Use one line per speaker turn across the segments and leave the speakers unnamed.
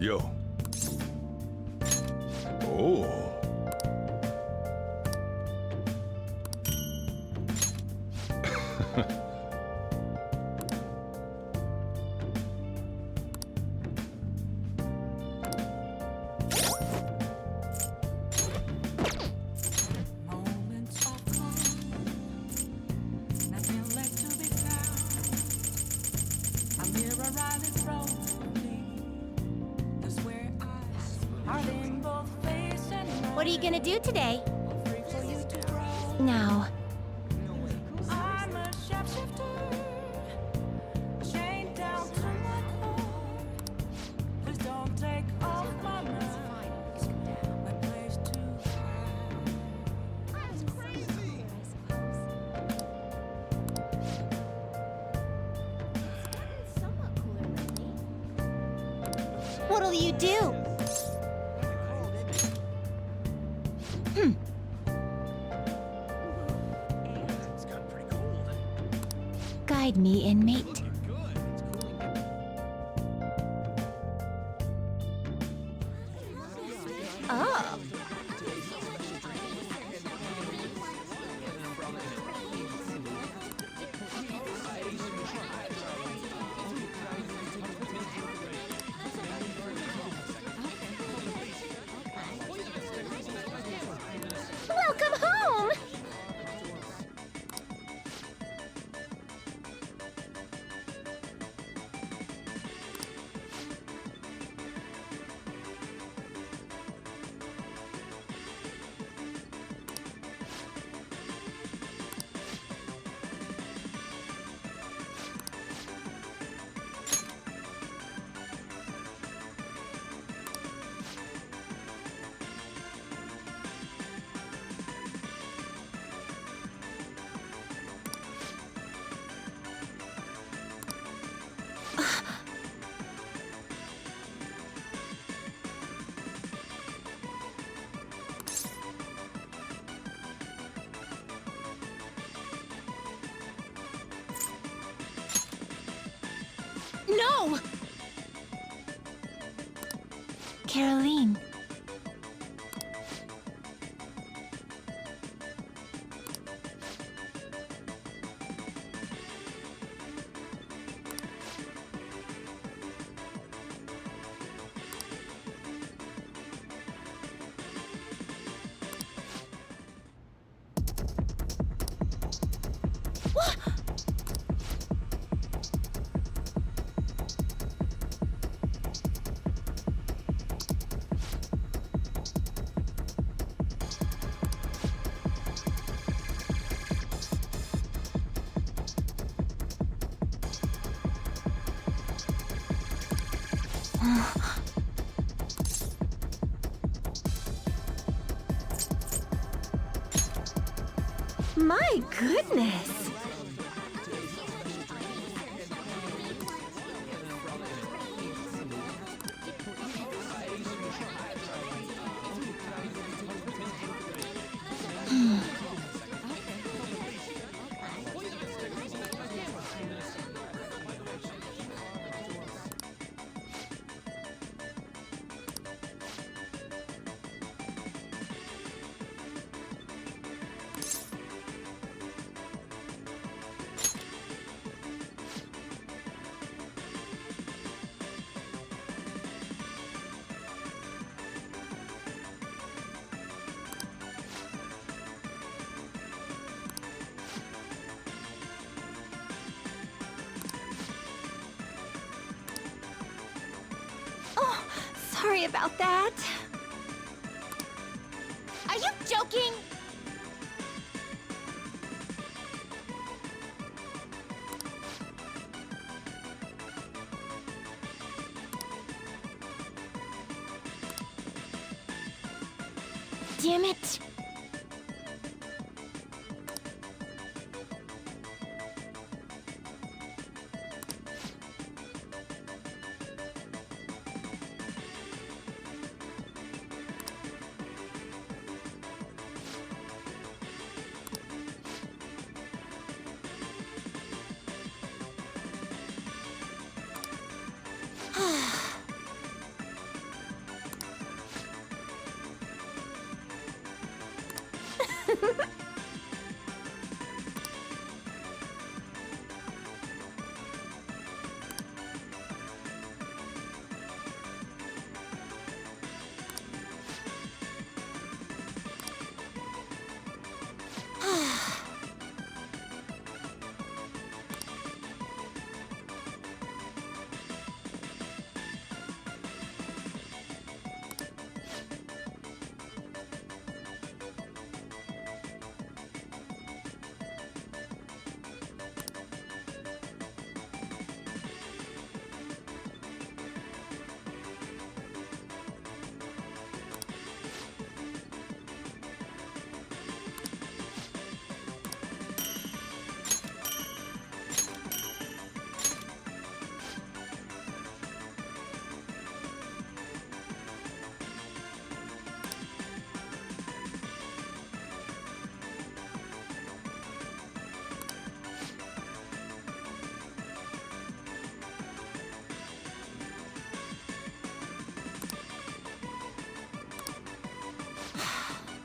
Yo. Oh.
What are you gonna do today? No. What'll you do? Guide me, inmate. Oh. Welcome home! No! Caroline. My goodness! Oh, sorry about that. Are you joking? Damn it.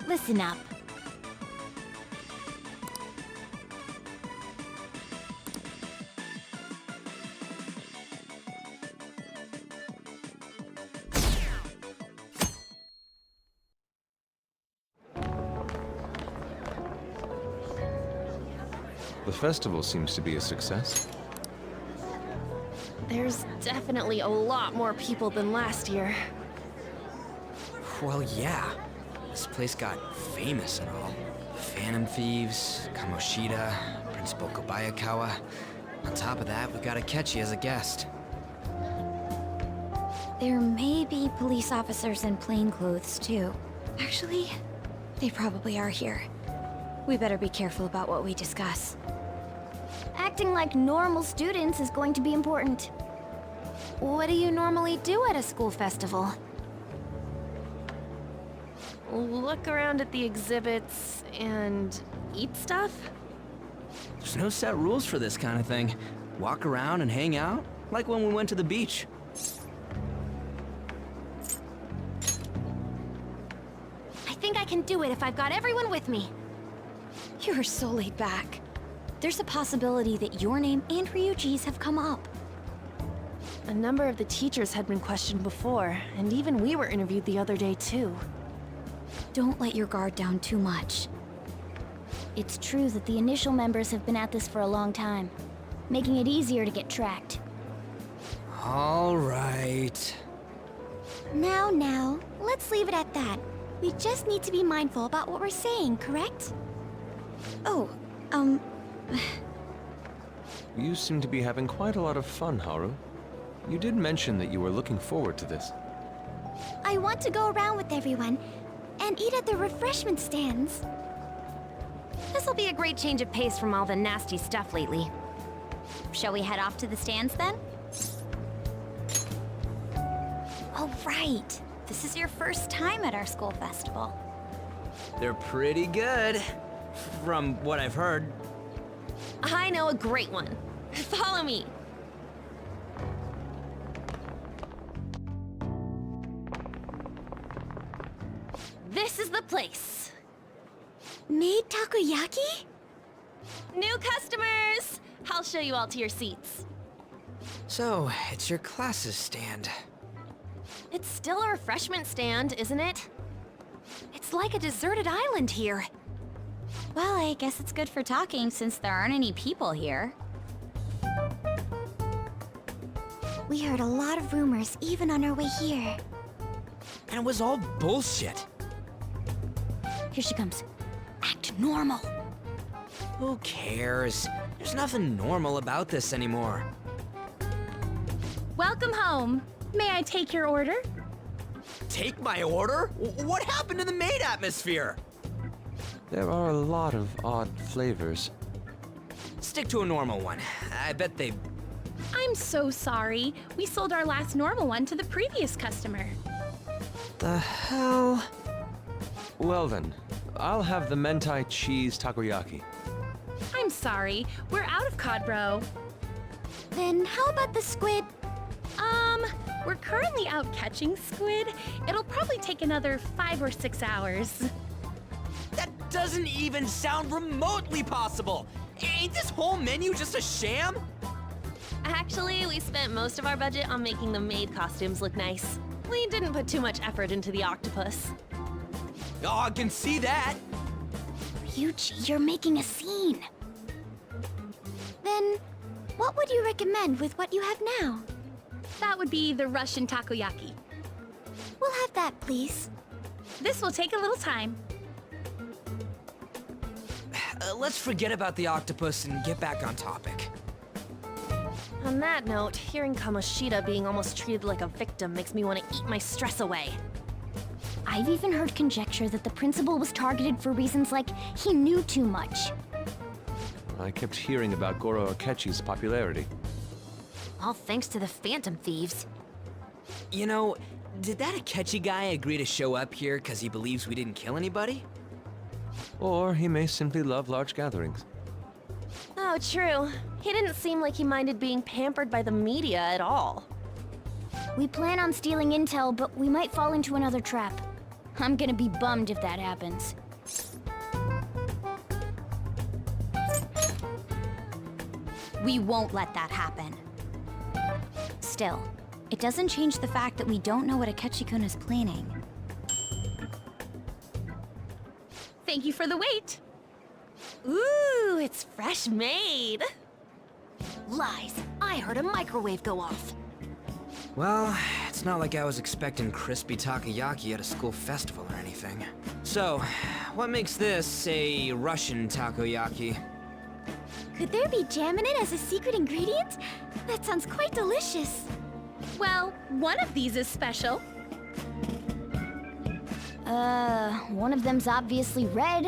Listen up.
The festival seems to be a success.
There's definitely a lot more people than last year.
Well, yeah. This place got famous and all. Phantom Thieves, Kamoshida, Principal Kobayakawa. On top of that, we got a Akechi as a guest.
There may be police officers in plainclothes, too. Actually, they probably are here. We better be careful about what we discuss. Acting like normal students is going to be important. What do you normally do at a school festival?
Look around at the exhibits and eat stuff?
There's no set rules for this kind of thing. Walk around and hang out, like when we went to the beach.
I think I can do it if I've got everyone with me. You're so laid back. There's a possibility that your name and Ryuji's have come up.
A number of the teachers had been questioned before, and even we were interviewed the other day too.
Don't let your guard down too much. It's true that the initial members have been at this for a long time, making it easier to get tracked.
All right.
Now, let's leave it at that. We just need to be mindful about what we're saying, correct? Oh,
You seem to be having quite a lot of fun, Haru. You did mention that you were looking forward to this.
I want to go around with everyone and eat at the refreshment stands. This'll be a great change of pace from all the nasty stuff lately. Shall we head off to the stands then? Oh, right. This is your first time at our school festival.
They're pretty good, from what I've heard.
I know a great one. Follow me. This is the place.
Made takoyaki?
New customers! I'll show you all to your seats.
So, it's your class's stand.
It's still a refreshment stand, isn't it?
It's like a deserted island here. Well, I guess it's good for talking since there aren't any people here. We heard a lot of rumors even on our way here.
And it was all bullshit.
Here she comes. Act normal.
Who cares? There's nothing normal about this anymore.
Welcome home. May I take your order?
Take my order? What happened to the maid atmosphere?
There are a lot of odd flavors.
Stick to a normal one. I bet they...
I'm so sorry. We sold our last normal one to the previous customer.
The hell?
Well then, I'll have the mentai cheese takoyaki.
I'm sorry. We're out of cod bro.
Then how about the squid?
We're currently out catching squid. It'll probably take another 5 or 6 hours.
That That doesn't even sound remotely possible! Ain't this whole menu just a sham?
Actually, we spent most of our budget on making the maid costumes look nice. We didn't put too much effort into the octopus.
Oh, I can see that!
Ryuji, you're making a scene. Then, what would you recommend with what you have now?
That would be the Russian takoyaki.
We'll have that, please.
This will take a little time.
Let's forget about the octopus and get back on topic.
On that note, hearing Kamoshida being almost treated like a victim makes me want to eat my stress away.
I've even heard conjecture that the principal was targeted for reasons like he knew too much.
I kept hearing about Goro Akechi's popularity.
All thanks to the Phantom Thieves.
You know, did that Akechi guy agree to show up here because he believes we didn't kill anybody?
Or he may simply love large gatherings.
Oh, true. He didn't seem like he minded being pampered by the media at all.
We plan on stealing intel, but we might fall into another trap. I'm gonna be bummed if that happens. We won't let that happen. Still, it doesn't change the fact that we don't know what Akechi-kun is planning.
Thank you for the wait.
Ooh, it's fresh made.
Lies! I heard a microwave go off.
Well, it's not like I was expecting crispy takoyaki at a school festival or anything. So, what makes this a Russian takoyaki?
Could there be jam in it as a secret ingredient? That sounds quite delicious.
Well, one of these is special.
One of them's obviously red.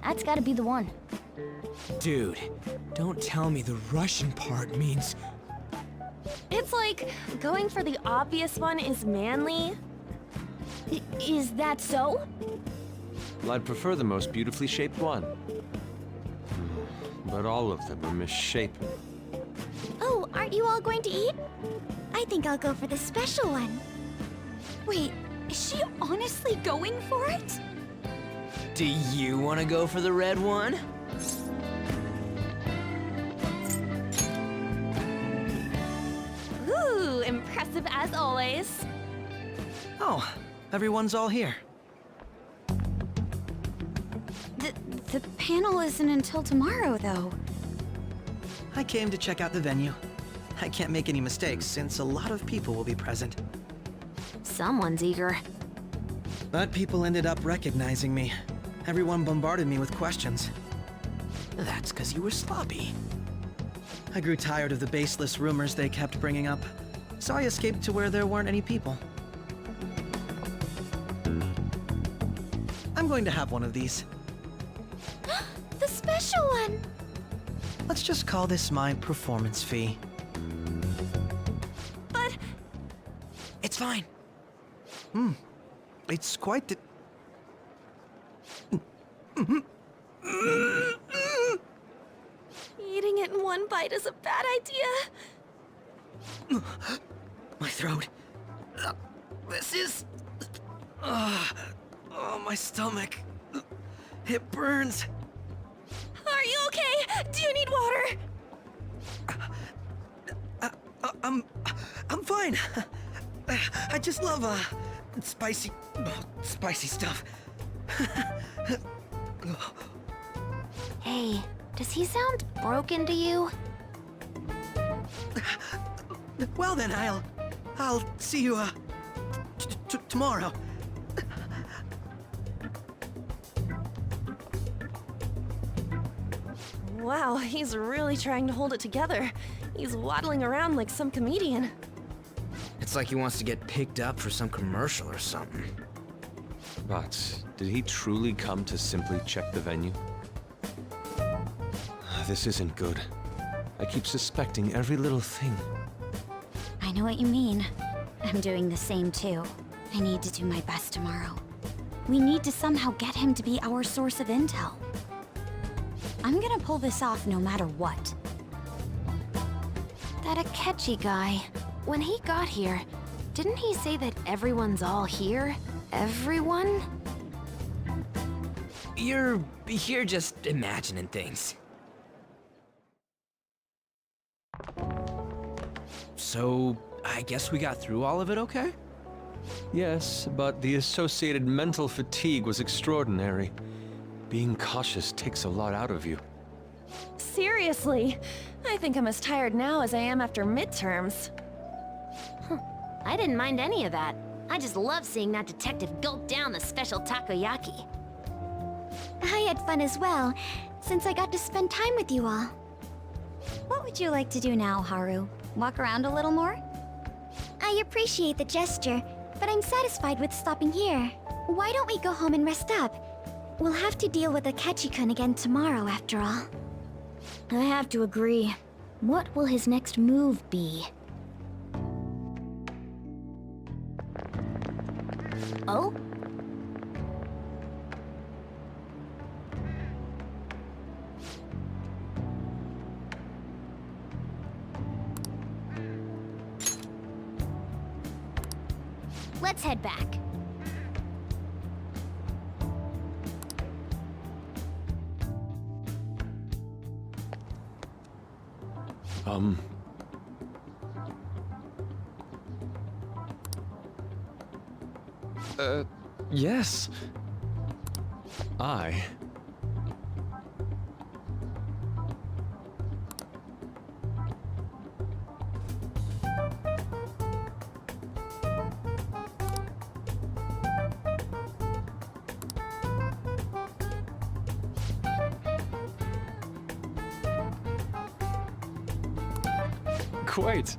That's gotta be the one.
Dude, don't tell me the Russian part means...
It's like going for the obvious one is manly.
Is that so?
Well, I'd prefer the most beautifully shaped one. But all of them are misshapen.
Oh, aren't you all going to eat? I think I'll go for the special one. Wait, is she honestly going for it?
Do you want to go for the red one?
Ooh, impressive as always.
Oh, everyone's all here.
The panel isn't until tomorrow, though.
I came to check out the venue. I can't make any mistakes since a lot of people will be present.
Someone's eager.
But people ended up recognizing me. Everyone bombarded me with questions.
That's because you were sloppy.
I grew tired of the baseless rumors they kept bringing up, so I escaped to where there weren't any people. I'm going to have one of these.
The special one!
Let's just call this my performance fee.
But
It's fine.
It's quite the...
eating it in one bite is a bad idea.
My throat. This is... oh, my stomach. It burns.
Are you okay? Do you need water?
I'm fine. I just love, spicy stuff.
Hey, does he sound broken to you?
Well then, I'll see you, tomorrow.
Wow, he's really trying to hold it together. He's waddling around like some comedian.
It's like he wants to get picked up for some commercial or something.
But did he truly come to simply check the venue? This isn't good. I keep suspecting every little thing.
I know what you mean. I'm doing the same too. I need to do my best tomorrow. We need to somehow get him to be our source of intel. I'm gonna pull this off no matter what. That Akechi guy, when he got here, didn't he say that everyone's all here? Everyone?
you're just imagining things. So, I guess we got through all of it okay?
Yes, but the associated mental fatigue was extraordinary. Being cautious takes a lot out of you.
Seriously, I think I'm as tired now as I am after midterms.
I didn't mind any of that. I just love seeing that detective gulp down the special takoyaki. I had fun as well, since I got to spend time with you all. What would you like to do now, Haru? Walk around a little more? I appreciate the gesture, but I'm satisfied with stopping here. Why don't we go home and rest up? We'll have to deal with Akechi-kun again tomorrow, after all. I have to agree. What will his next move be? Oh? Let's head back.
Yes. I... Quite.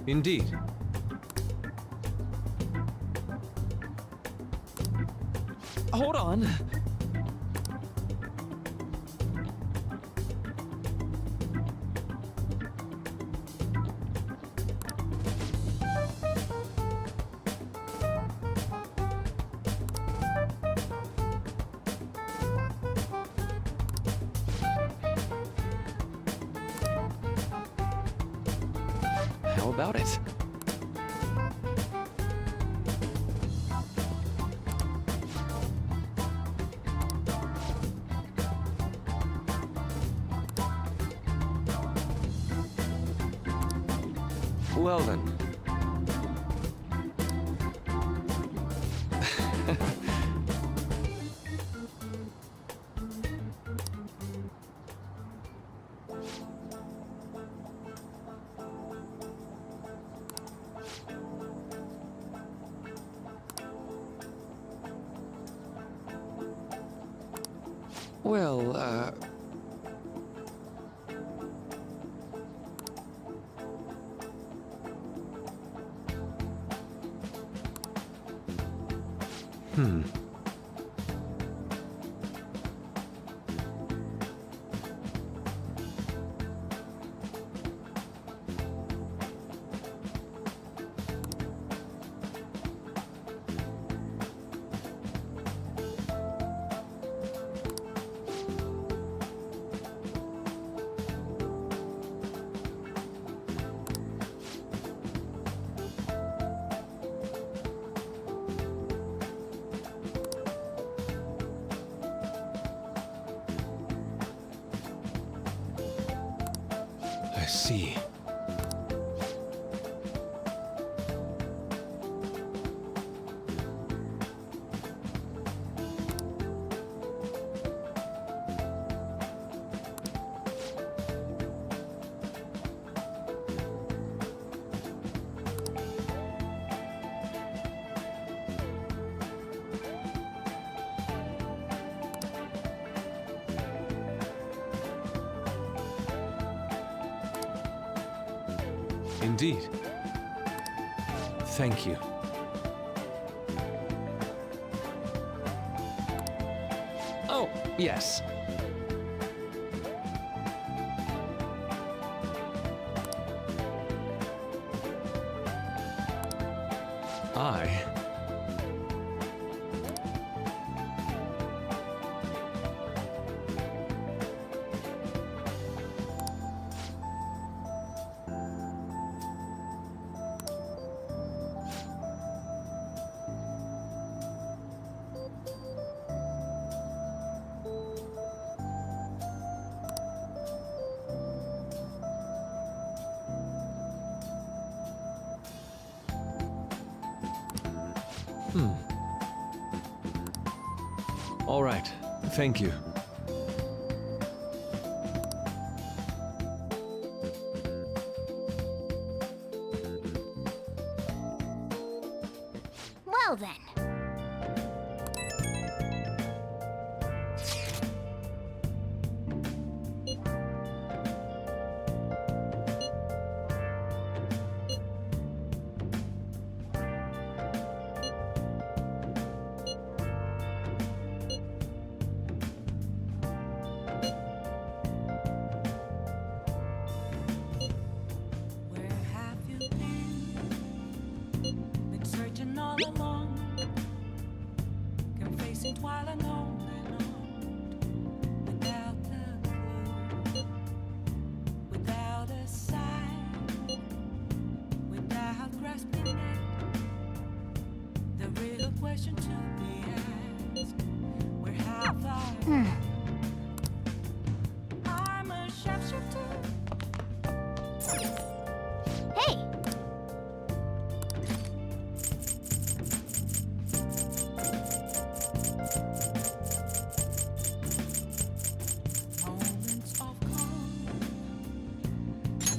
Indeed. Hold on. How about it? Well then. Well, I see. Indeed. Thank you. Oh, yes. I... All right. Thank you.
Well then.
Where have you been? Been searching all along, confessing while alone and on, without a clue, without a sign, without grasping it. The real question to be asked: where have I been? I'm a sharpshooter.
Hey!
Moments of calm,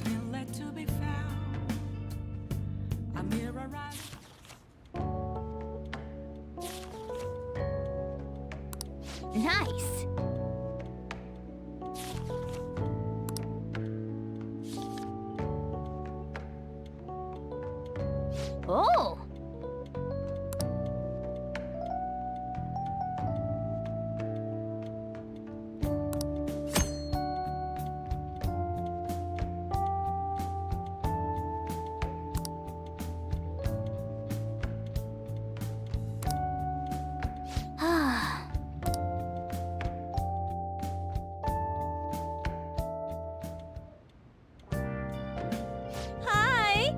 inlet to be found. A mirror right.
Nice! Oh! Ah.
Hi!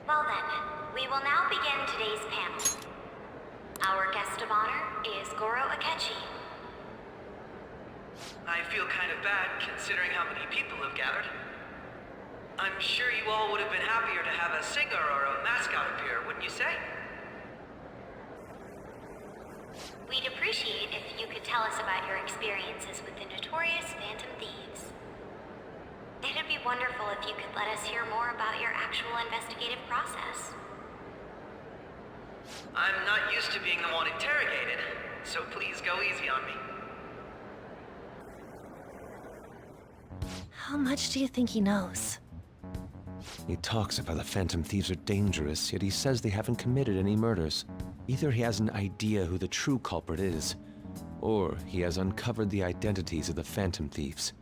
Well then, we will now begin today's panel. Our guest of honor is Goro Akechi.
I feel kind of bad considering how many people have gathered. I'm sure you all would have been happier to have a singer or a mascot appear, wouldn't you say?
We'd appreciate if you could tell us about your experiences with the notorious Phantom Thieves. It'd be wonderful if you could let us hear more about your actual investigative process.
I'm not used to being the one interrogated, so please go easy on me.
How much do you think he knows?
He talks about the Phantom Thieves are dangerous, yet he says they haven't committed any murders. Either he has an idea who the true culprit is, or he has uncovered the identities of the Phantom Thieves.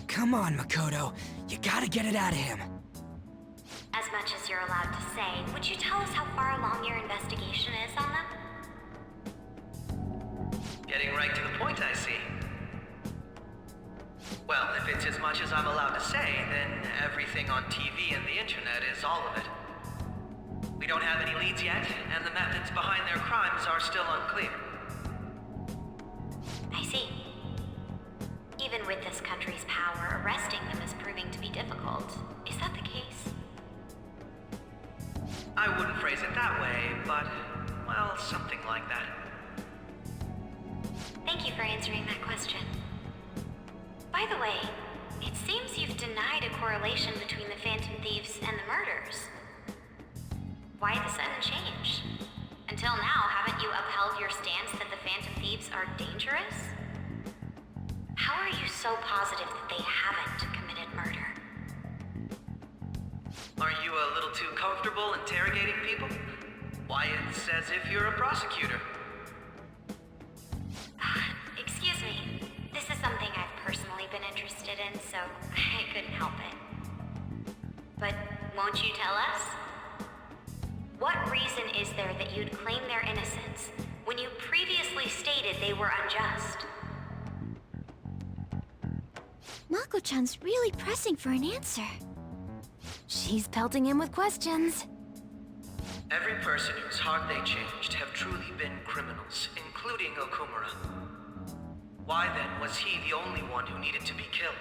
Come on, Makoto. You gotta get it out of him.
As much as you're allowed to say, would you tell us how far along your investigation is on them?
Getting right to the point, I see. Well, if it's as much as I'm allowed to say, then everything on TV and the internet is all of it. We don't have any leads yet, and the methods behind their crimes are still unclear.
I see. Even with this country's power, arresting them is proving to be difficult. Is that the case?
I wouldn't phrase it that way, but, well, something like that.
Thank you for answering that question. By the way, it seems you've denied a correlation between the Phantom Thieves and the murders. Why the sudden change? Until now, haven't you upheld your stance that the Phantom Thieves are dangerous? How are you so positive that they haven't committed murder?
Aren't you a little too comfortable interrogating people? Why, it's as if you're a prosecutor.
Excuse me. This is something I've personally been interested in, so I couldn't help it. But won't you tell us? What reason is there that you'd claim their innocence when you previously stated they were unjust? Mako-chan's really pressing for an answer.
She's pelting him with questions.
Every person whose heart they changed have truly been criminals, including Okumura. Why then was he the only one who needed to be killed?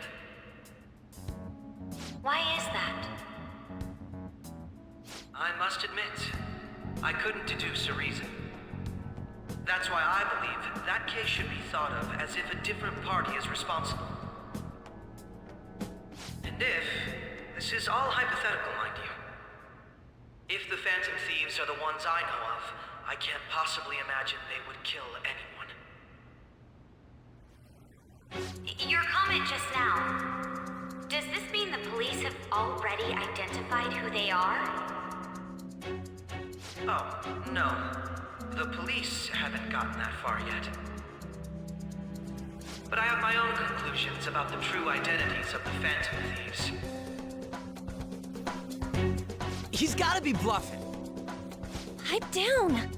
Why is that?
I must admit, I couldn't deduce a reason. That's why I believe that case should be thought of as if a different party is responsible. And if, this is all hypothetical, mind you, if the Phantom Thieves are the ones I know of, I can't possibly imagine they would kill anyone.
Your comment just now, does this mean the police have already identified who they are?
Oh, no. The police haven't gotten that far yet. But I have my own conclusions about the true identities of the Phantom Thieves.
He's gotta be bluffing.
Pipe down!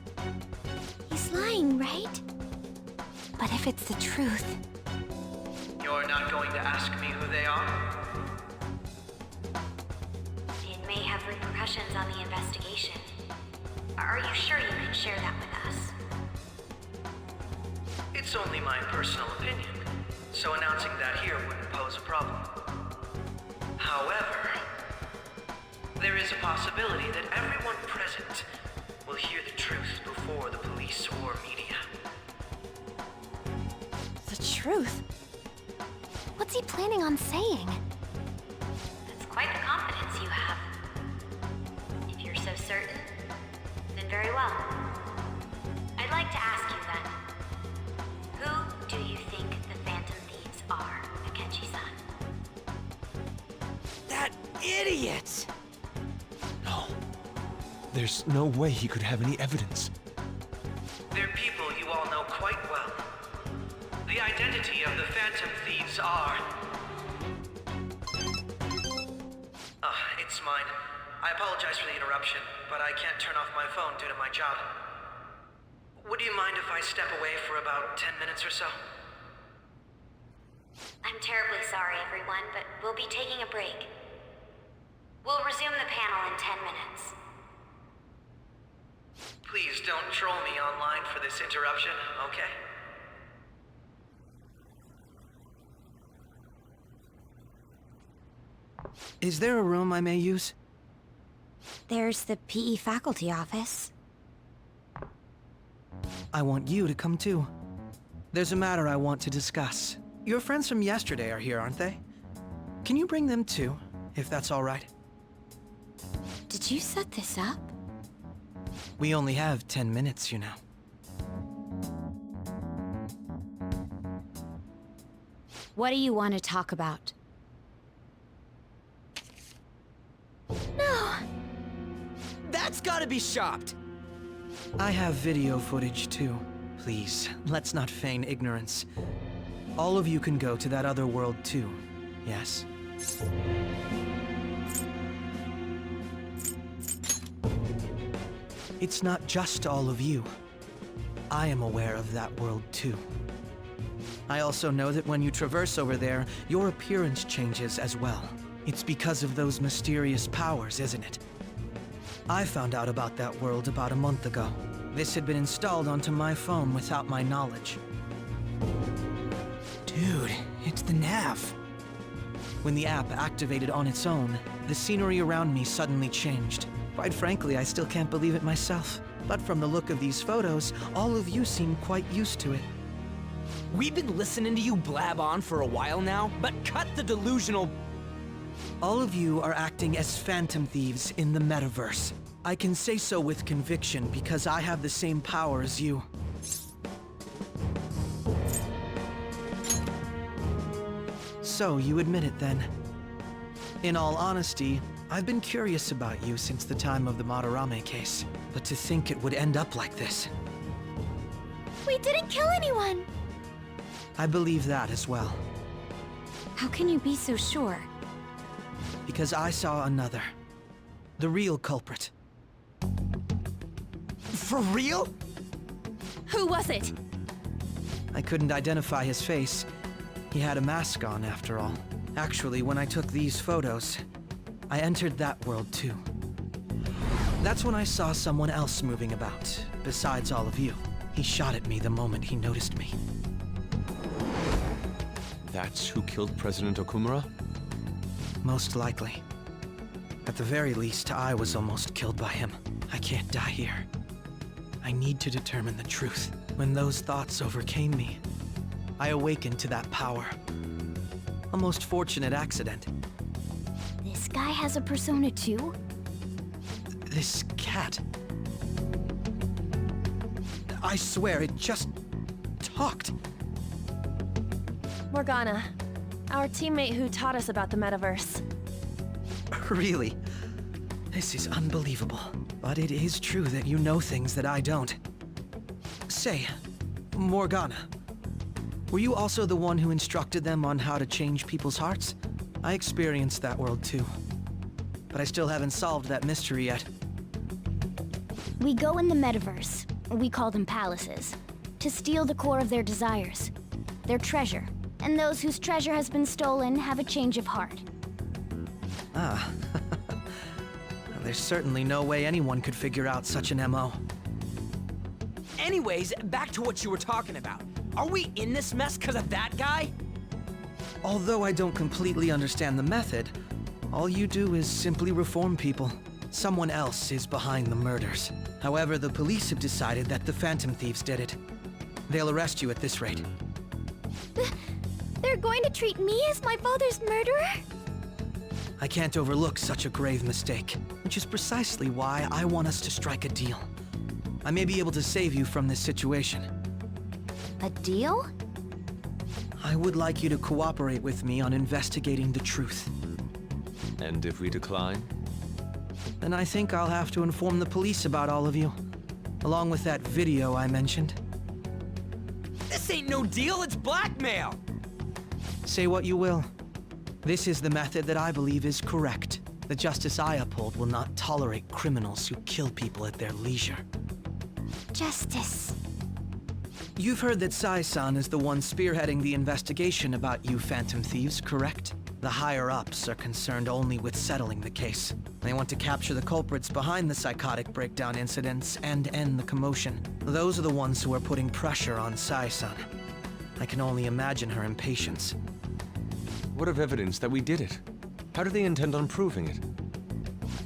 He's lying, right? But if it's the truth...
You're not going to ask me who they are?
It may have repercussions on the investigation. Are you sure you can share that with us?
It's only my personal opinion, so announcing that here wouldn't pose a problem. However, there is a possibility that everyone present will hear the truth before the police or media.
The truth? What's he planning on saying? That's quite the confidence you have. If you're so certain, then very well. I'd like to ask you then, who do you think the Phantom Thieves are, Akechi-san?
That idiot!
No. There's no way he could have any evidence.
They're people you all know quite well. The identity of the Phantom Thieves are... it's mine. I apologize for the interruption, but I can't turn off my phone due to my job. Would you mind if I step away for about 10 minutes or so?
I'm terribly sorry, everyone, but we'll be taking a break. We'll resume the panel in 10 minutes.
Please don't troll me online for this interruption, okay?
Is there a room I may use?
There's the PE faculty office.
I want you to come too. There's a matter I want to discuss. Your friends from yesterday are here, aren't they? Can you bring them too, if that's all right?
Did you set this up?
We only have 10 minutes, you know.
What do you want to talk about? No!
That's gotta be shopped!
I have video footage too. Please, let's not feign ignorance. All of you can go to that other world too, yes? It's not just all of you. I am aware of that world too. I also know that when you traverse over there, your appearance changes as well. It's because of those mysterious powers, isn't it? I found out about that world about a month ago. This had been installed onto my phone without my knowledge. Dude, it's the nav. When the app activated on its own, the scenery around me suddenly changed. Quite frankly, I still can't believe it myself. But from the look of these photos, all of you seem quite used to it.
We've been listening to you blab on for a while now, but cut the delusional...
All of you are acting as Phantom Thieves in the metaverse. I can say so with conviction because I have the same power as you. So you admit it then. In all honesty, I've been curious about you since the time of the Madarame case. But to think it would end up like this.
We didn't kill anyone!
I believe that as well.
How can you be so sure?
Because I saw another. The real culprit.
For real?
Who was it?
I couldn't identify his face. He had a mask on, after all. Actually, when I took these photos, I entered that world too. That's when I saw someone else moving about, besides all of you. He shot at me the moment he noticed me.
That's who killed President Okumura?
Most likely. At the very least, I was almost killed by him. I can't die here. I need to determine the truth. When those thoughts overcame me, I awakened to that power. A most fortunate accident.
This guy has a persona too?
This cat. I swear, it just talked.
Morgana, our teammate who taught us about the metaverse.
Really? This is unbelievable. But it is true that you know things that I don't. Say, Morgana, were you also the one who instructed them on how to change people's hearts? I experienced that world too. But I still haven't solved that mystery yet.
We go in the metaverse, we call them palaces, to steal the core of their desires, their treasure. And those whose treasure has been stolen have a change of heart.
Ah. There's certainly no way anyone could figure out such an MO.
Anyways, back to what you were talking about. Are we in this mess because of that guy?
Although I don't completely understand the method, all you do is simply reform people. Someone else is behind the murders. However, the police have decided that the Phantom Thieves did it. They'll arrest you at this rate.
They're going to treat me as my father's murderer?
I can't overlook such a grave mistake, which is precisely why I want us to strike a deal. I may be able to save you from this situation.
A deal?
I would like you to cooperate with me on investigating the truth.
And if we decline?
Then I think I'll have to inform the police about all of you, along with that video I mentioned.
This ain't no deal, it's blackmail!
Say what you will. This is the method that I believe is correct. The justice I uphold will not tolerate criminals who kill people at their leisure.
Justice.
You've heard that Sai-san is the one spearheading the investigation about you Phantom Thieves, correct? The higher-ups are concerned only with settling the case. They want to capture the culprits behind the psychotic breakdown incidents and end the commotion. Those are the ones who are putting pressure on Sai-san. I can only imagine her impatience.
What of evidence that we did it? How do they intend on proving it?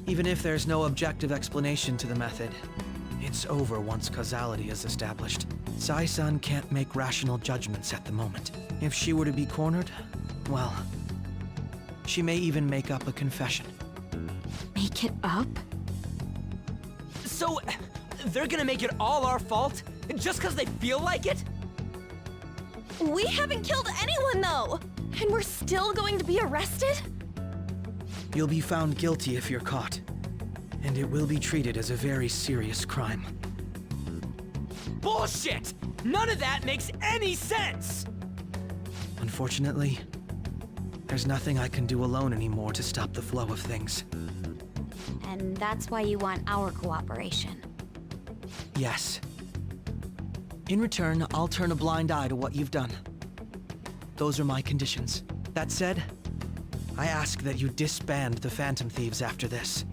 Even if there's no objective explanation to the method, it's over once causality is established. Sai-san can't make rational judgments at the moment. If she were to be cornered, well, she may even make up a confession.
Make it up?
So, they're gonna make it all our fault? Just because they feel like it?
We haven't killed anyone, though! And we're still going to be arrested?
You'll be found guilty if you're caught, and it will be treated as a very serious crime.
Bullshit! None of that makes any sense!
Unfortunately, there's nothing I can do alone anymore to stop the flow of things.
And that's why you want our cooperation.
Yes. In return, I'll turn a blind eye to what you've done. Those are my conditions. That said, I ask that you disband the Phantom Thieves after this.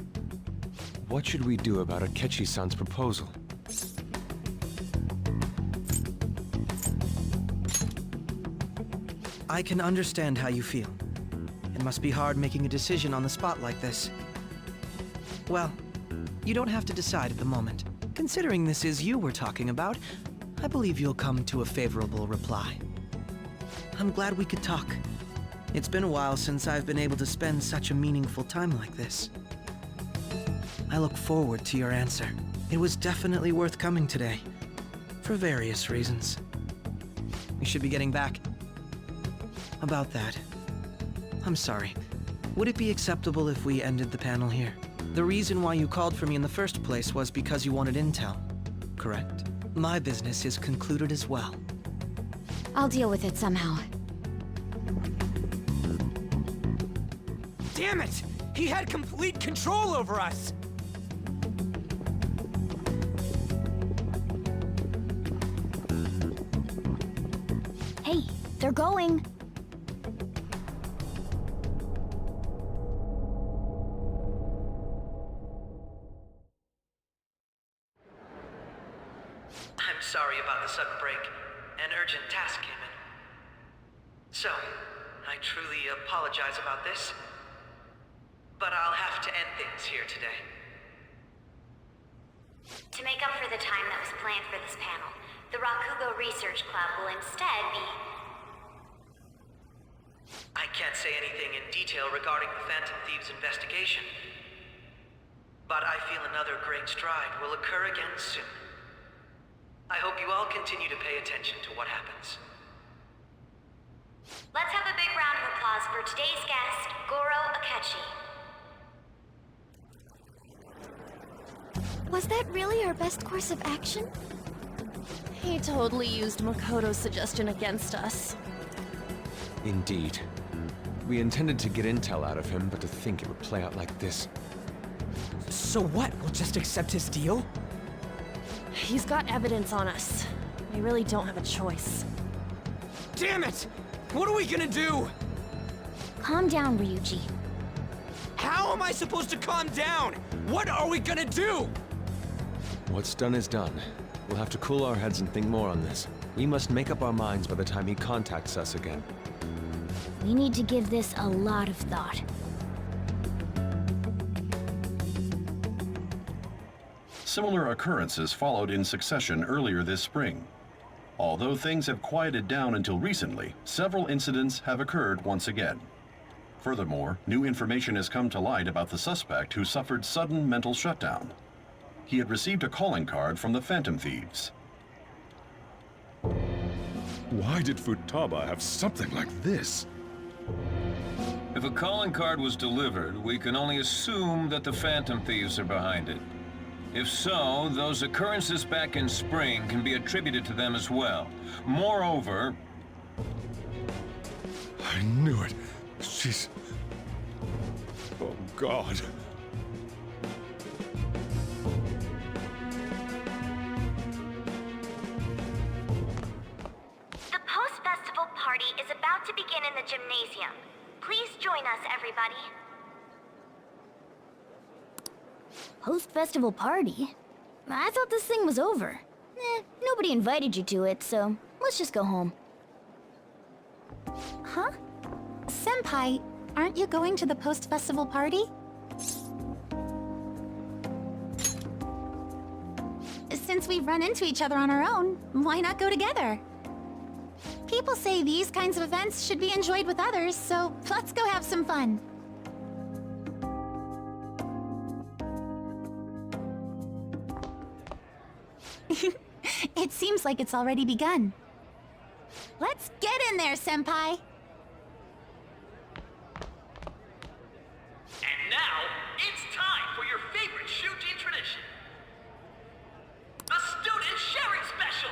What should we do about Akechi-san's proposal?
I can understand how you feel. It must be hard making a decision on the spot like this. Well, you don't have to decide at the moment. Considering this is you we're talking about, I believe you'll come to a favorable reply. I'm glad we could talk. It's been a while since I've been able to spend such a meaningful time like this. I look forward to your answer. It was definitely worth coming today, for various reasons. We should be getting back. About that, I'm sorry. Would it be acceptable if we ended the panel here? The reason why you called for me in the first place was because you wanted intel, correct? My business is concluded as well.
I'll deal with it somehow.
Damn it! He had complete control over us!
Hey, they're going.
I'm sorry about the sudden break. An urgent task came in. So, I truly apologize about this. But I'll have to end things here today.
To make up for the time that was planned for this panel, the Rakugo Research Club will instead be...
I can't say anything in detail regarding the Phantom Thieves investigation. But I feel another great stride will occur again soon. I hope you all continue to pay attention to what happens.
Let's have a big round of applause for today's guest, Goro Akechi. Was that really our best course of action?
He totally used Makoto's suggestion against us.
Indeed. We intended to get intel out of him, but to think it would play out like this.
So what? We'll just accept his deal?
He's got evidence on us. We really don't have a choice.
Damn it! What are we gonna do?
Calm down, Ryuji.
How am I supposed to calm down? What are we gonna do?
What's done is done. We'll have to cool our heads and think more on this. We must make up our minds by the time he contacts us again.
We need to give this a lot of thought.
Similar occurrences followed in succession earlier this spring. Although things have quieted down until recently, several incidents have occurred once again. Furthermore, new information has come to light about the suspect who suffered sudden mental shutdown. He had received a calling card from the Phantom Thieves.
Why did Futaba have something like this?
If a calling card was delivered, we can only assume that the Phantom Thieves are behind it. If so, those occurrences back in spring can be attributed to them as well. Moreover...
I knew it. She's... Oh, God.
The post-festival party is about to begin in the gymnasium. Please join us, everybody. Post-festival party? I thought this thing was over. Nobody invited you to it, so let's just go home.
Huh? Senpai, aren't you going to the post-festival party? Since we've run into each other on our own, why not go together? People say these kinds of events should be enjoyed with others, so let's go have some fun. It seems like it's already begun. Let's get in there, Senpai!
And now, it's time for your favorite Shuji tradition. The Student Sharing Special!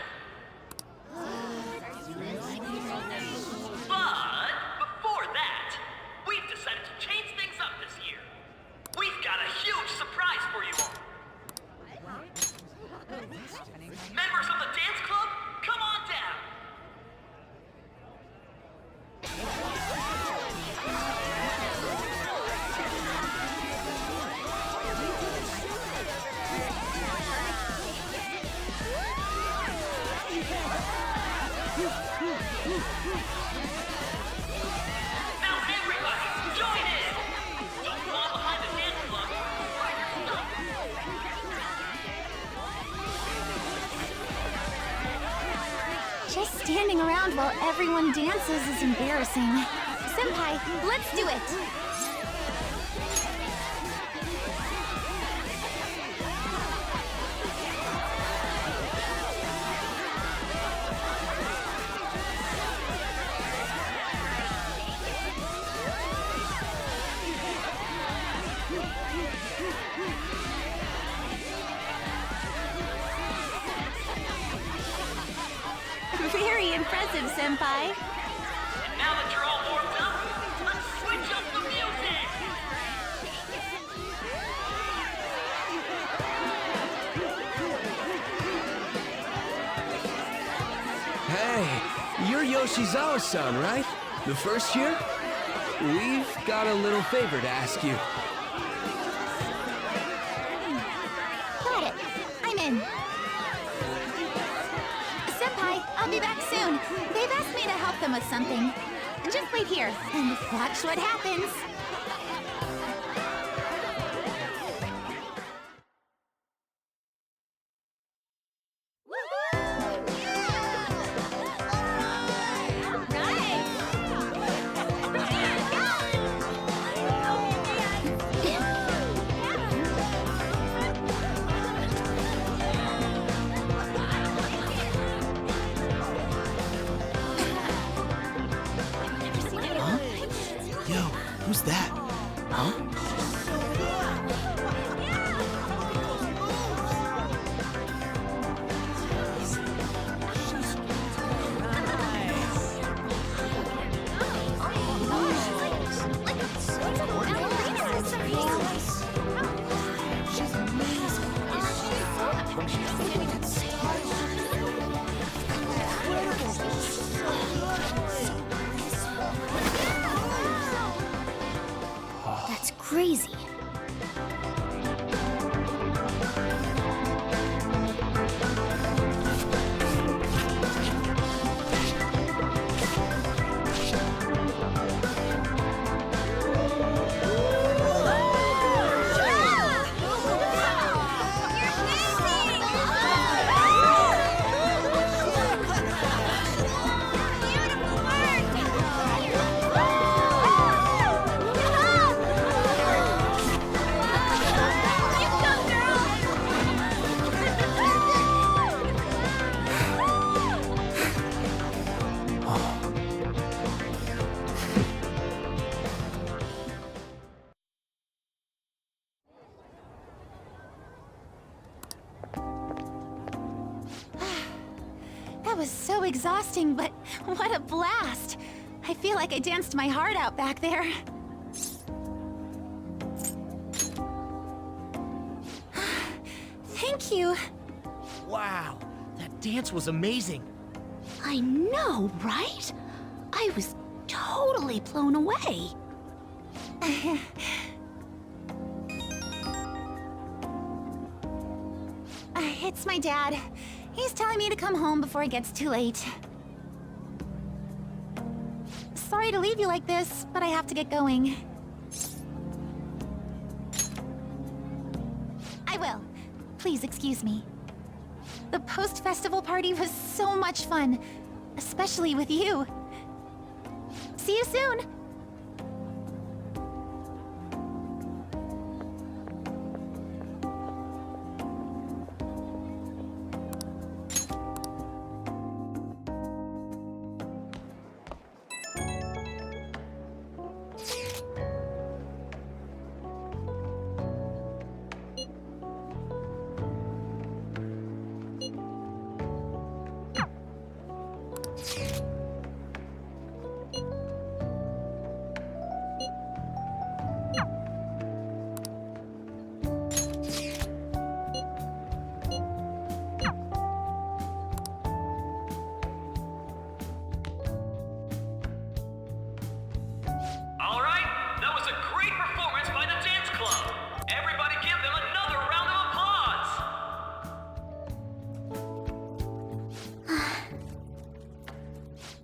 But before that, we've decided to change things up this year. We've got a huge surprise for you all. Members of the dance club, come on down! Now everybody, join in! Don't fall behind the dance club.
Just standing around while everyone dances is embarrassing. Senpai, let's do it! Very impressive, Senpai.
And now that you're all warmed up, let's switch up the music!
Hey, you're Yoshizawa-san, right? The first year? We've got a little favor to ask you.
Got it. I'm in. them with something. Just wait here and watch what happens.
Yo, who's that? Huh?
That's crazy.
That was so exhausting, but what a blast! I feel like I danced my heart out back there. Thank you.
Wow, that dance was amazing.
I know, right? I was totally blown away. It's my dad. He's telling me to come home before it gets too late. Sorry to leave you like this, but I have to get going. I will. Please excuse me. The post-festival party was so much fun, especially with you. See you soon!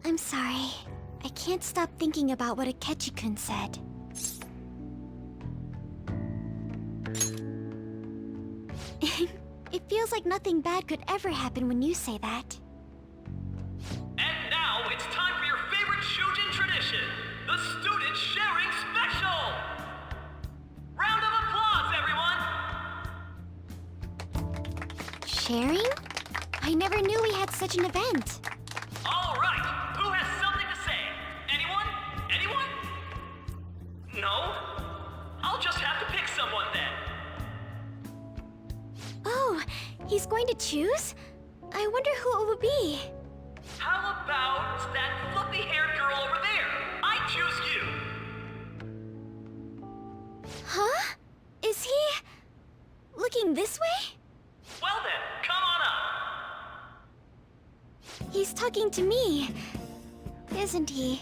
I'm sorry. I can't stop thinking about what Akechi-kun said. It feels like nothing bad could ever happen when you say that.
And now it's time for your favorite Shujin tradition, the Student Sharing Special! Round of applause, everyone!
Sharing? I never knew we had such an event.
All right, who has something to say? Anyone? Anyone? No? I'll just have to pick someone then.
Oh, he's going to choose? I wonder who it would be.
How about that fluffy-haired girl over there? I choose you.
Huh? Is he... looking this way?
Well then, come on up.
He's talking to me, isn't he?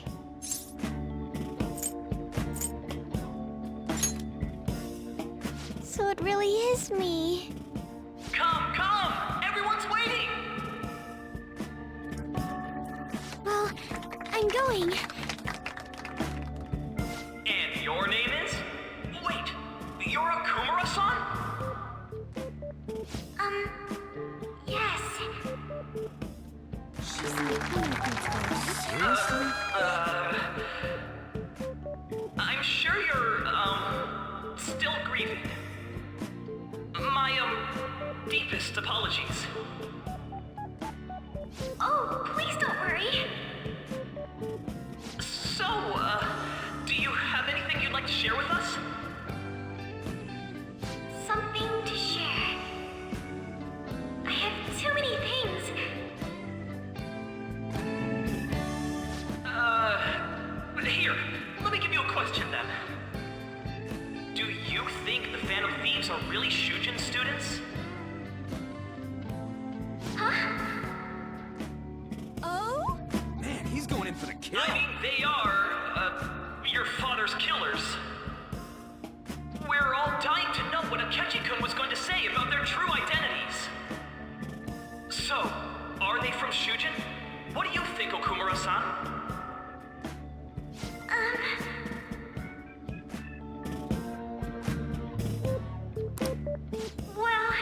So it really is me.
Come, everyone's waiting.
Well, I'm going.
And your name is? Wait, you're a Kumura-san?
Yes.
Seriously?
I'm sure you're, still grieving. My, deepest apologies.
Oh, please don't worry.
So, do you have anything you'd like to share with us?
Something to share. I have too many things.
Here, let me give you a question then. Do you think the Phantom Thieves are really Shujin students?
Huh? Oh?
Man, he's going in for the kill.
I mean, they are, your father's killers. We're all dying to know what Akechi-kun was going to say about their true identities. So, are they from Shujin? What do you think, Okumura-san?
Well...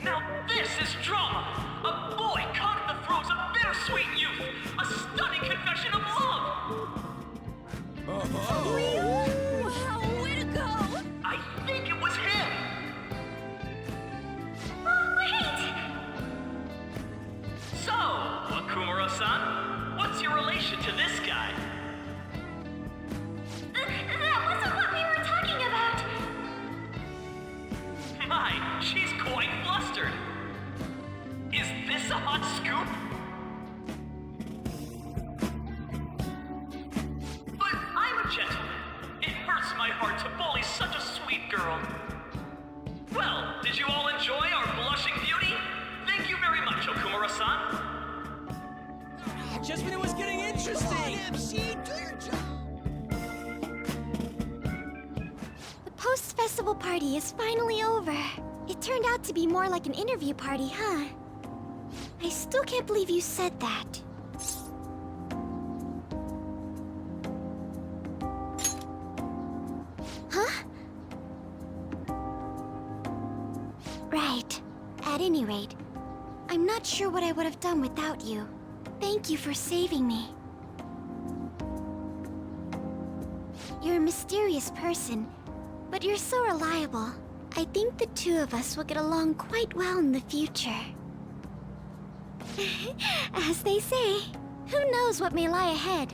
Now this is drama! A boy caught in the throes of bittersweet youth! A stunning confession of love!
Wow, way to go!
I think it was him!
Oh, wait!
So, Okumura-san, what's your relation to this guy?
That wasn't what we were talking about!
My, she's quite flustered! Is this a hot scoop? But I'm a gentleman. It hurts my heart to bully such a sweet girl. Well, did you all enjoy our blushing beauty? Thank you very much, Okumura-san.
Just when it was getting interesting.
MC, do your job.
The post-festival party is finally over. It turned out to be more like an interview party, huh? I still can't believe you said that. Huh? Right. At any rate, I'm not sure what I would have done without you. Thank you for saving me. You're a mysterious person, but you're so reliable. I think the two of us will get along quite well in the future. As they say, who knows what may lie ahead?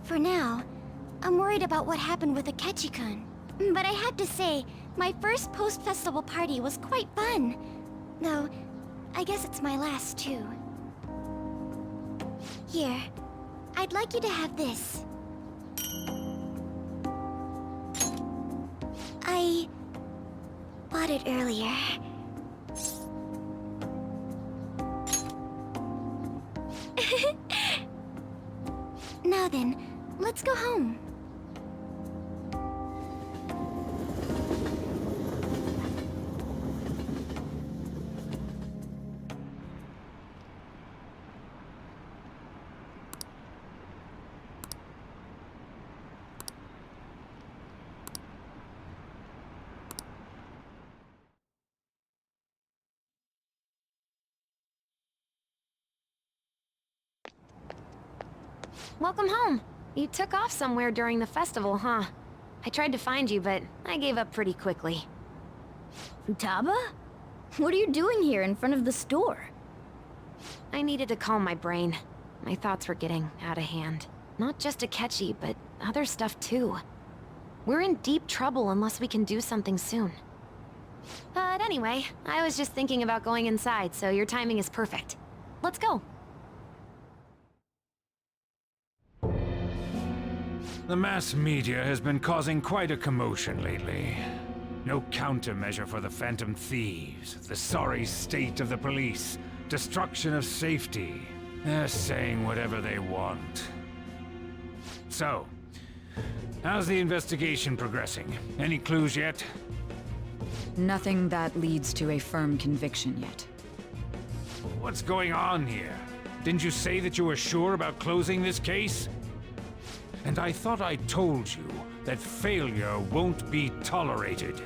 For now, I'm worried about what happened with Akechi-kun. But I have to say, my first post-festival party was quite fun. Though, I guess it's my last too. Here, I'd like you to have this. I bought it earlier. Now then, let's go home.
Welcome home. You took off somewhere during the festival, huh? I tried to find you, but I gave up pretty quickly.
Taba? What are you doing here in front of the store?
I needed to calm my brain. My thoughts were getting out of hand. Not just Akechi, but other stuff too. We're in deep trouble unless we can do something soon. But anyway, I was just thinking about going inside, so your timing is perfect. Let's go.
The mass media has been causing quite a commotion lately. No countermeasure for the Phantom Thieves, the sorry state of the police, destruction of safety. They're saying whatever they want. So, how's the investigation progressing? Any clues yet?
Nothing that leads to a firm conviction yet.
What's going on here? Didn't you say that you were sure about closing this case? And I thought I told you that failure won't be tolerated.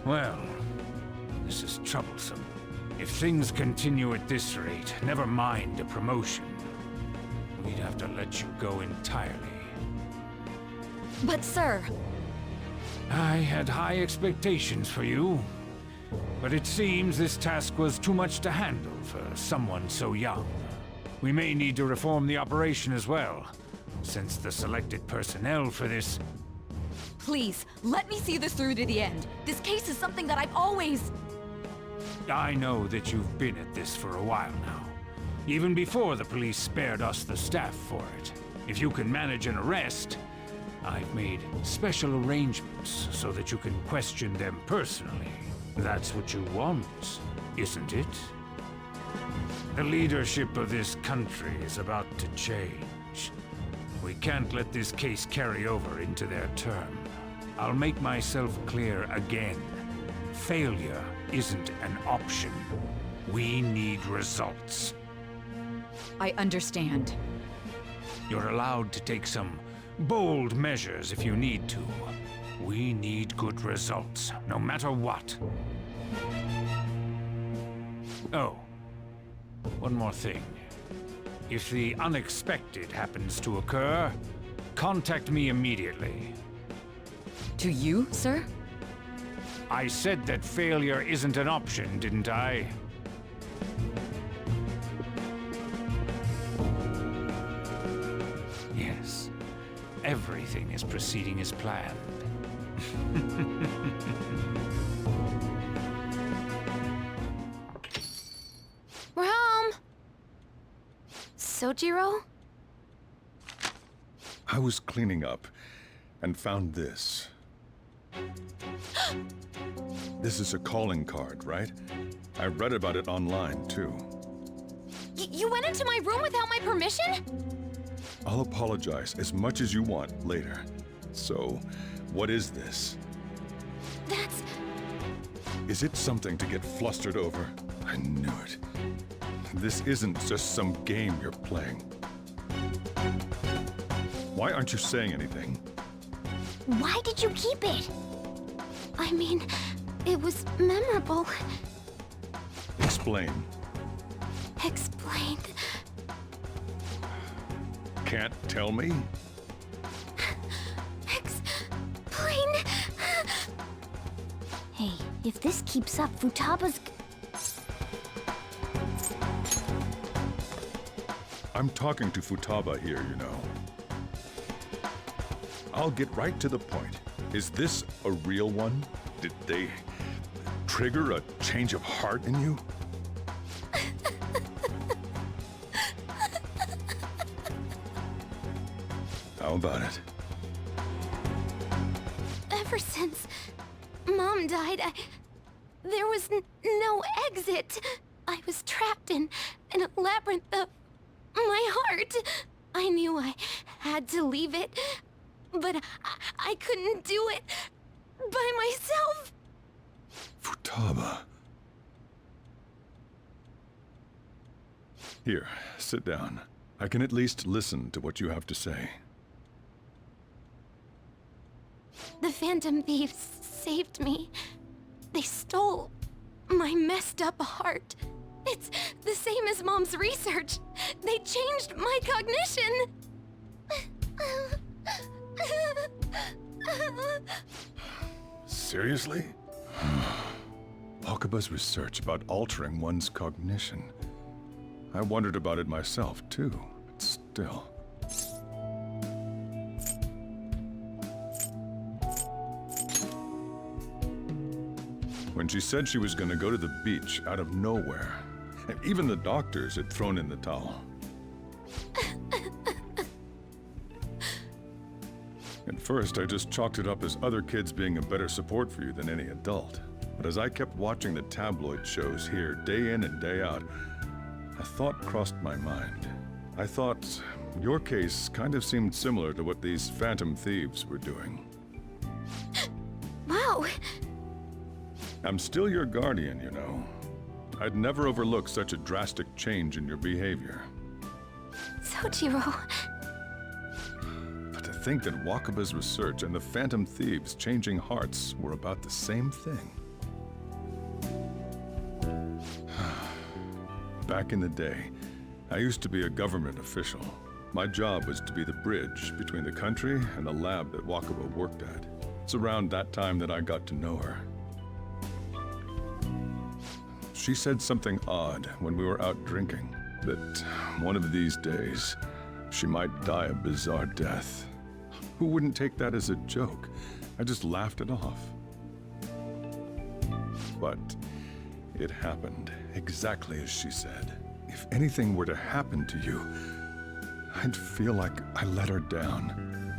Well, this is troublesome. If things continue at this rate, never mind a promotion. We'd have to let you go entirely.
But sir...
I had high expectations for you. But it seems this task was too much to handle for someone so young. We may need to reform the operation as well, since the selected personnel for this...
Please, let me see this through to the end. This case is something that I've always...
I know that you've been at this for a while now. Even before the police spared us the staff for it. If you can manage an arrest, I've made special arrangements so that you can question them personally. That's what you want, isn't it? The leadership of this country is about to change. We can't let this case carry over into their term. I'll make myself clear again. Failure isn't an option. We need results.
I understand.
You're allowed to take some bold measures if you need to. We need good results, no matter what. Oh, one more thing. If the unexpected happens to occur, contact me immediately.
To you, sir?
I said that failure isn't an option, didn't I? Yes. Everything is proceeding as planned.
We're home! Sojiro?
I was cleaning up and found this. This is a calling card, right? I read about it online, too.
You went into my room without my permission?
I'll apologize as much as you want later. So, what is this?
That's...
Is it something to get flustered over? I knew it. This isn't just some game you're playing. Why aren't you saying anything?
Why did you keep it?
I mean, it was memorable.
Explain.
Explain.
Can't tell me?
Explain.
Hey, if this keeps up, Futaba's...
I'm talking to Futaba here, you know. I'll get right to the point. Is this a real one? Did they trigger a change of heart in you? How about it?
Ever since Mom died, there was no exit. I was trapped in a labyrinth of my heart. I knew I had to leave it, but I couldn't do it by myself.
Futaba. Here, sit down. I can at least listen to what you have to say.
The Phantom Thieves saved me. They stole my messed up heart. It's the same as Mom's research. They changed my cognition.
Seriously? Okaba's research about altering one's cognition. I wondered about it myself, too, but still. When she said she was going to go to the beach out of nowhere, and even the doctors had thrown in the towel. At first, I just chalked it up as other kids being a better support for you than any adult. But as I kept watching the tabloid shows here day in and day out, a thought crossed my mind. I thought your case kind of seemed similar to what these Phantom Thieves were doing.
Wow.
I'm still your guardian, you know. I'd never overlook such a drastic change in your behavior.
Sojiro.
But to think that Wakaba's research and the Phantom Thieves changing hearts were about the same thing. Back in the day, I used to be a government official. My job was to be the bridge between the country and the lab that Wakaba worked at. It's around that time that I got to know her. She said something odd when we were out drinking, that one of these days, she might die a bizarre death. Who wouldn't take that as a joke? I just laughed it off. But it happened exactly as she said. If anything were to happen to you, I'd feel like I let her down.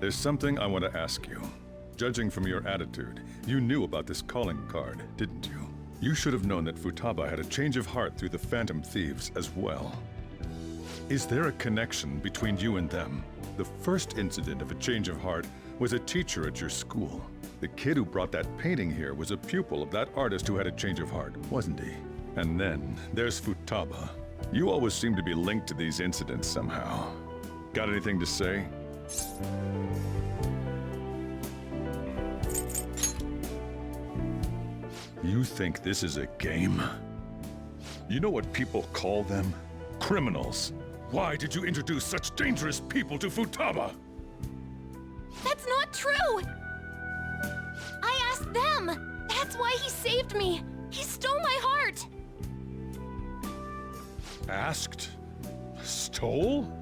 There's something I want to ask you. Judging from your attitude, you knew about this calling card, didn't you? You should have known that Futaba had a change of heart through the Phantom Thieves as well. Is there a connection between you and them? The first incident of a change of heart was a teacher at your school. The kid who brought that painting here was a pupil of that artist who had a change of heart, wasn't he? And then there's Futaba. You always seem to be linked to these incidents somehow. Got anything to say? You think this is a game? You know what people call them? Criminals. Why did you introduce such dangerous people to Futaba?
That's not true! I asked them! That's why he saved me! He stole my heart!
Asked? Stole?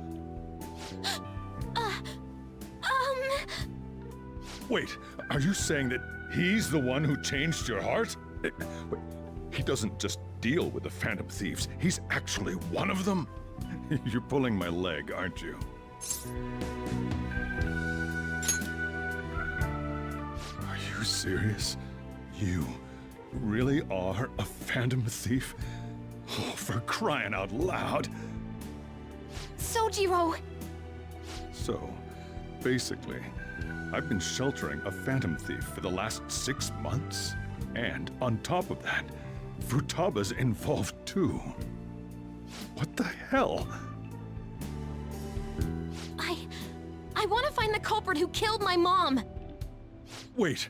Wait, are you saying that he's the one who changed your heart? Wait, he doesn't just deal with the Phantom Thieves, he's actually one of them? You're pulling my leg, aren't you? Are you serious? You really are a Phantom Thief? Oh, for crying out loud!
Sojiro!
So, basically, I've been sheltering a Phantom Thief for the last 6 months. And on top of that, Futaba's involved too. What the hell?
I want to find the culprit who killed my mom!
Wait,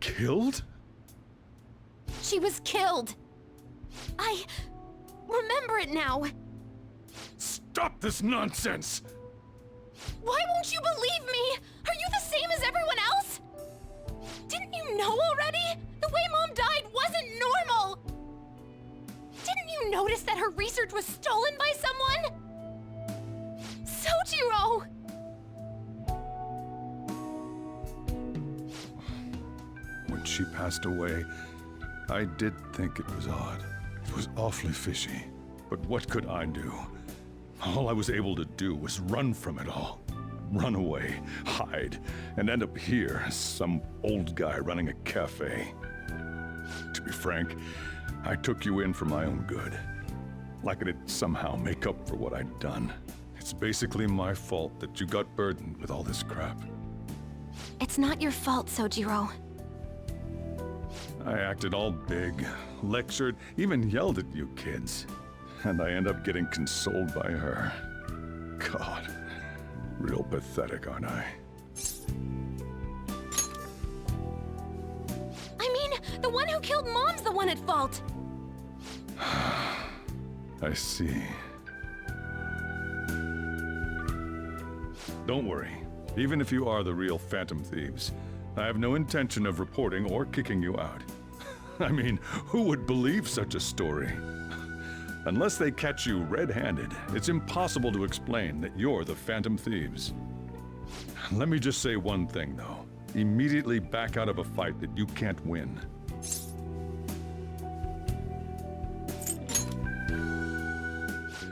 killed?
She was killed! I remember it now!
Stop this nonsense!
Why won't you believe me? Are you the same as everyone else? Didn't you know already? The way Mom died wasn't normal! Didn't you notice that her research was stolen by someone? Sojiro!
When she passed away, I did think it was odd. It was awfully fishy. But what could I do? All I was able to do was run from it all. Run away, hide, and end up here as some old guy running a cafe. To be frank, I took you in for my own good. Like it'd somehow make up for what I'd done. It's basically my fault that you got burdened with all this crap.
It's not your fault, Sojiro.
I acted all big, lectured, even yelled at you kids. And I end up getting consoled by her. God, real pathetic, aren't I?
I mean, the one who killed Mom's the one at fault!
I see. Don't worry. Even if you are the real Phantom Thieves, I have no intention of reporting or kicking you out. I mean, who would believe such a story? Unless they catch you red-handed, it's impossible to explain that you're the Phantom Thieves. Let me just say one thing, though. Immediately back out of a fight that you can't win.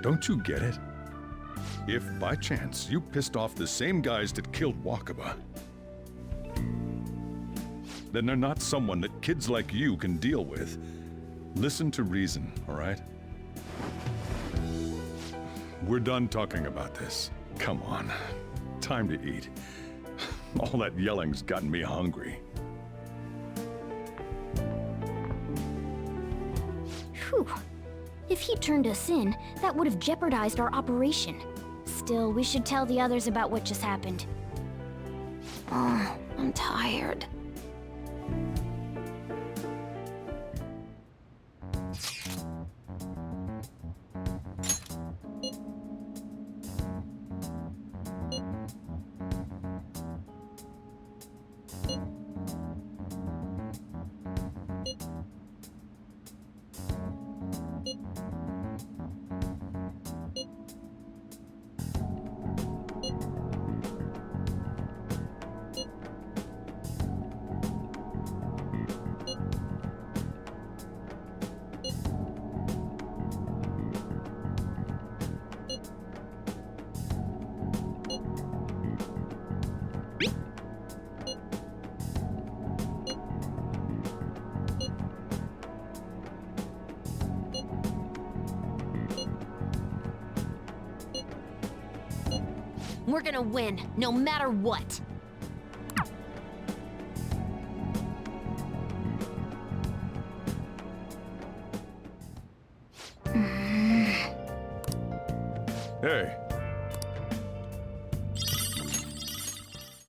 Don't you get it? If, by chance, you pissed off the same guys that killed Wakaba, then they're not someone that kids like you can deal with. Listen to reason, all right? we're done talking about this. Come on, time to eat. All that yelling's gotten me hungry.
Whew. If he turned us in, that would have jeopardized our operation. Still, we should tell the others about what just happened.
Oh, I'm tired. We're gonna win, no matter what.
Hey,